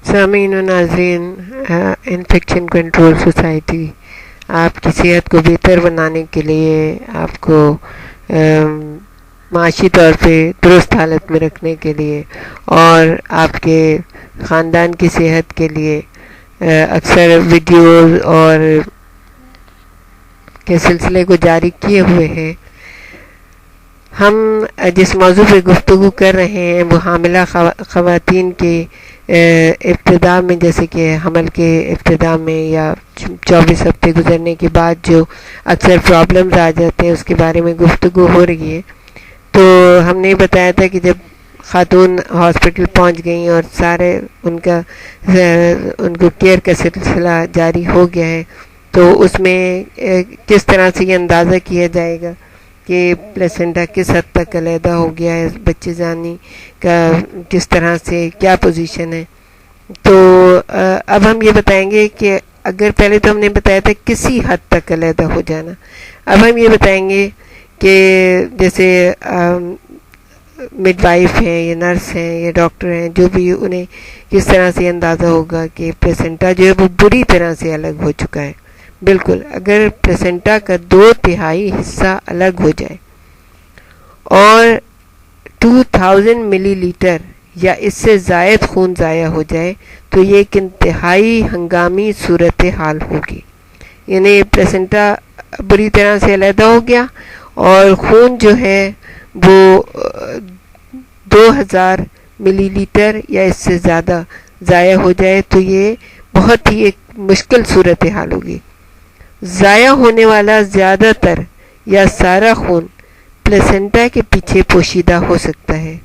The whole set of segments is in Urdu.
سامعین و ناظرین، انفیکشن کنٹرول سوسائٹی آپ کی صحت کو بہتر بنانے کے لیے، آپ کو معاشی طور پہ درست حالت میں رکھنے کے لیے اور آپ کے خاندان کی صحت کے لیے اکثر ویڈیوز اور کے سلسلے کو جاری کیے ہوئے ہیں۔ ہم جس موضوع پہ گفتگو کر رہے ہیں وہ حاملہ خواتین کے ابتدا میں، جیسے کہ حمل کے ابتدا میں یا 24 ہفتے گزرنے کے بعد جو اکثر پرابلمز آ جاتے ہیں اس کے بارے میں گفتگو ہو رہی ہے۔ تو ہم نے بتایا تھا کہ جب خاتون ہاسپٹل پہنچ گئیں اور سارے ان کو کیئر کا سلسلہ جاری ہو گیا ہے، تو اس میں کس طرح سے یہ اندازہ کیا جائے گا کہ پلیسنٹا کس حد تک علیحدہ ہو گیا ہے، بچے جانی کا کس طرح سے کیا پوزیشن ہے۔ تو اب ہم یہ بتائیں گے کہ اگر پہلے تو ہم نے بتایا تھا کسی حد تک علیحدہ ہو جانا، اب ہم یہ بتائیں گے کہ جیسے مڈ وائف ہیں یا نرس ہیں یا ڈاکٹر ہیں، جو بھی انہیں کس طرح سے اندازہ ہوگا کہ پلیسنٹا جو ہے وہ بری طرح سے الگ ہو چکا ہے۔ بالکل، اگر پلیسنٹا کا 2/3 حصہ الگ ہو جائے اور 2000 ملی لیٹر یا اس سے زائد خون ضائع ہو جائے تو یہ ایک انتہائی ہنگامی صورتحال ہوگی۔ یعنی پلیسنٹا بری طرح سے علیحدہ ہو گیا اور خون جو ہے وہ 2000 ملی لیٹر یا اس سے زیادہ ضائع ہو جائے تو یہ بہت ہی ایک مشکل صورتحال ہوگی۔ ضائع ہونے والا زیادہ تر یا سارا خون پلیسنٹا کے پیچھے پوشیدہ ہو سکتا ہے۔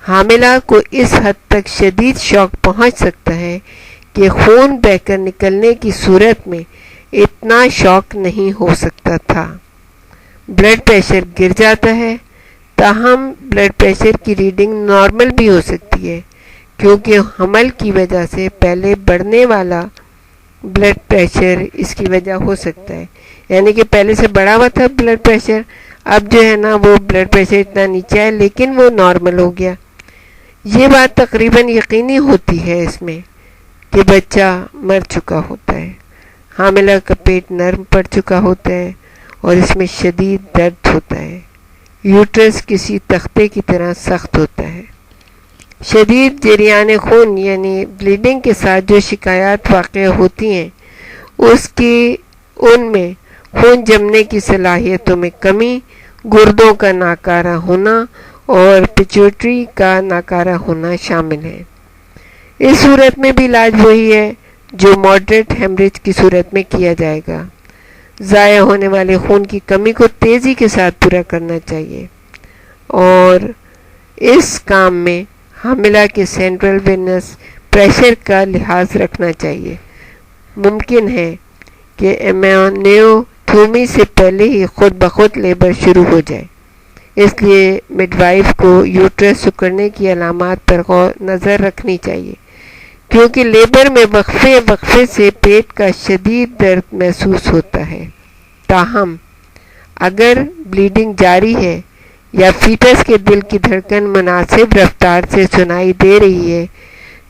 حاملہ کو اس حد تک شدید شوق پہنچ سکتا ہے کہ خون بہہ کر نکلنے کی صورت میں اتنا شوق نہیں ہو سکتا تھا۔ بلڈ پریشر گر جاتا ہے، تاہم بلڈ پریشر کی ریڈنگ نارمل بھی ہو سکتی ہے، کیونکہ حمل کی وجہ سے پہلے بڑھنے والا بلڈ پریشر اس کی وجہ ہو سکتا ہے۔ یعنی کہ پہلے سے بڑھا ہوا تھا بلڈ پریشر، اب جو ہے نا وہ بلڈ پریشر اتنا نیچے ہے لیکن وہ نارمل ہو گیا۔ یہ بات تقریباً یقینی ہوتی ہے اس میں کہ بچہ مر چکا ہوتا ہے، حاملہ کا پیٹ نرم پڑ چکا ہوتا ہے اور اس میں شدید درد ہوتا ہے، یوٹرس کسی تختے کی طرح سخت ہوتا ہے۔ شدید جریان خون یعنی بلیڈنگ کے ساتھ جو شکایات واقع ہوتی ہیں ان میں خون جمنے کی صلاحیتوں میں کمی، گردوں کا ناکارہ ہونا اور پیچوٹری کا ناکارہ ہونا شامل ہے۔ اس صورت میں بھی علاج وہی ہے جو ماڈریٹ ہیمریج کی صورت میں کیا جائے گا۔ ضائع ہونے والے خون کی کمی کو تیزی کے ساتھ پورا کرنا چاہیے اور اس کام میں حاملہ کے سینٹرل وینس پریشر کا لحاظ رکھنا چاہیے۔ ممکن ہے کہ ایمنیوتومی سے پہلے ہی خود بخود لیبر شروع ہو جائے، اس لیے مڈ وائف کو یوٹرس سکڑنے کی علامات پر نظر رکھنی چاہیے، کیونکہ لیبر میں وقفے سے پیٹ کا شدید درد محسوس ہوتا ہے۔ تاہم اگر بلیڈنگ جاری ہے یا فیٹس کے دل کی دھڑکن مناسب رفتار سے سنائی دے رہی ہے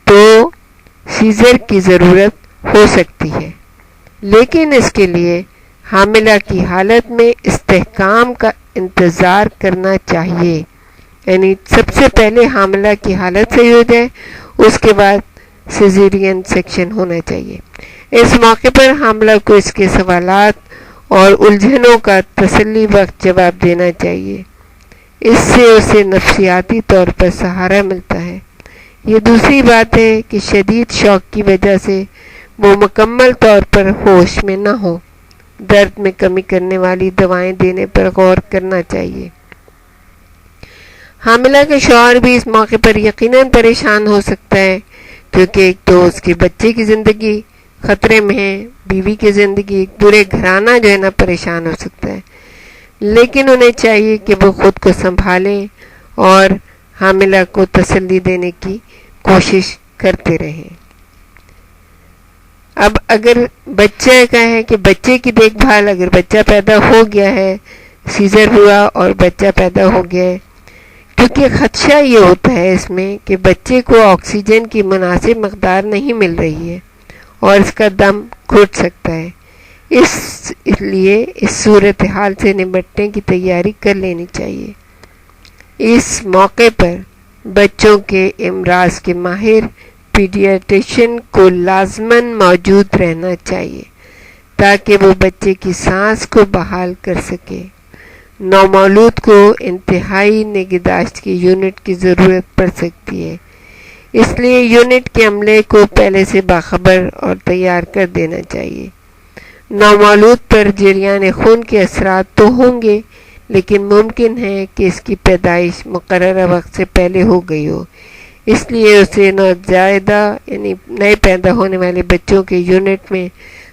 تو سیزر کی ضرورت ہو سکتی ہے، لیکن اس کے لیے حاملہ کی حالت میں استحکام کا انتظار کرنا چاہیے۔ یعنی سب سے پہلے حاملہ کی حالت صحیح ہو جائے، اس کے بعد سیزیرین سیکشن ہونا چاہیے۔ اس موقع پر حاملہ کو اس کے سوالات اور الجھنوں کا تسلی بخش جواب دینا چاہیے، اس سے اسے نفسیاتی طور پر سہارا ملتا ہے۔ یہ دوسری بات ہے کہ شدید شوق کی وجہ سے وہ مکمل طور پر ہوش میں نہ ہو، درد میں کمی کرنے والی دوائیں دینے پر غور کرنا چاہیے۔ حاملہ کے شوہر بھی اس موقع پر یقیناً پریشان ہو سکتا ہے، کیونکہ ایک تو اس کے بچے کی زندگی خطرے میں ہے، بیوی کی زندگی، پورے گھرانہ جو ہے نا پریشان ہو سکتا ہے، لیکن انہیں چاہیے کہ وہ خود کو سنبھالیں اور حاملہ کو تسلی دینے کی کوشش کرتے رہیں۔ اب اگر بچہ کا ہے کہ بچے کی دیکھ بھال، اگر بچہ پیدا ہو گیا ہے، سیزر ہوا اور بچہ پیدا ہو گیا ہے، کیونکہ خدشہ یہ ہوتا ہے اس میں کہ بچے کو آکسیجن کی مناسب مقدار نہیں مل رہی ہے اور اس کا دم گھٹ سکتا ہے۔ اس لیے اس صورتحال سے نمٹنے کی تیاری کر لینی چاہیے۔ اس موقع پر بچوں کے امراض کے ماہر پیڈیاٹریشین کو لازماً موجود رہنا چاہیے تاکہ وہ بچے کی سانس کو بحال کر سکے۔ نومولود کو انتہائی نگہداشت کی یونٹ کی ضرورت پڑ سکتی ہے، اس لیے یونٹ کے عملے کو پہلے سے باخبر اور تیار کر دینا چاہیے۔ نومولود پر جریان خون کے اثرات تو ہوں گے، لیکن ممکن ہے کہ اس کی پیدائش مقررہ وقت سے پہلے ہو گئی ہو، اس لیے اسے نوزائیدہ یعنی نئے پیدا ہونے والے بچوں کے یونٹ میں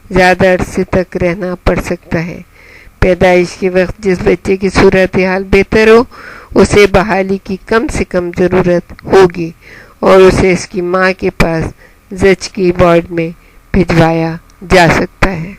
زیادہ عرصے تک رہنا پڑ سکتا ہے۔ پیدائش کے وقت جس بچے کی صورتحال بہتر ہو اسے بحالی کی کم سے کم ضرورت ہوگی اور اسے اس کی ماں کے پاس زچگی وارڈ میں بھجوایا جا سکتا ہے۔